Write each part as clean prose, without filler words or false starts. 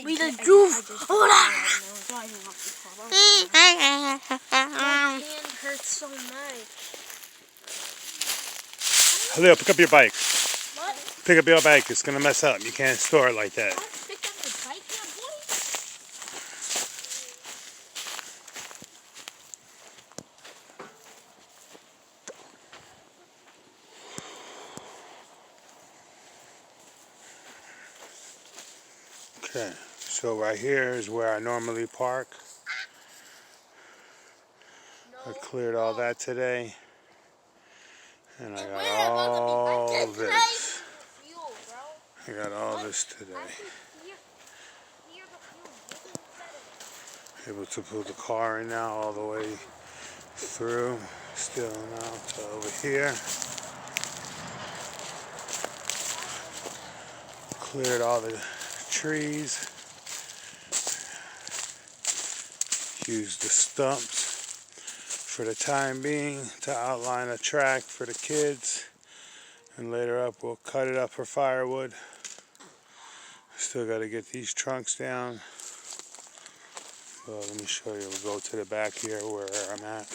We the juice. Hold on. My hand hurts so much. Halil, pick up your bike. What? Pick up your bike. It's gonna mess up. You can't store it like that. Pick up the bike now, boy. Okay, so right here is where I normally park. I cleared all that today. And I got all this. I got all this today. Able to pull the car in now all the way through. Still now to over here. Cleared all the trees. Used the stumps for the time being to outline a track for the kids. And later up we'll cut it up for firewood. Still got to get these trunks down. Well, let me show you. We'll go to the back here where I'm at.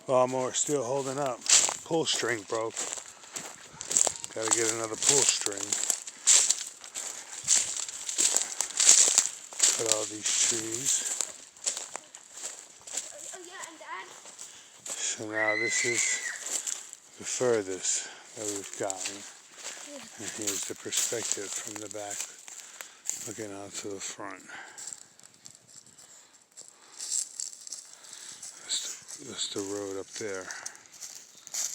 Lawnmower still holding up. Pull string broke. Got to get another pull string. Cut all these trees. So now this is the furthest that we've gotten. And here's the perspective from the back, looking out to the front. That's the road up there.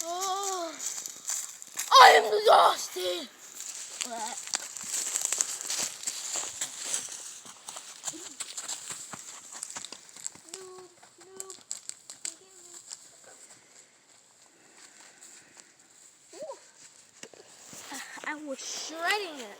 Oh, I am exhausted. I was shredding it.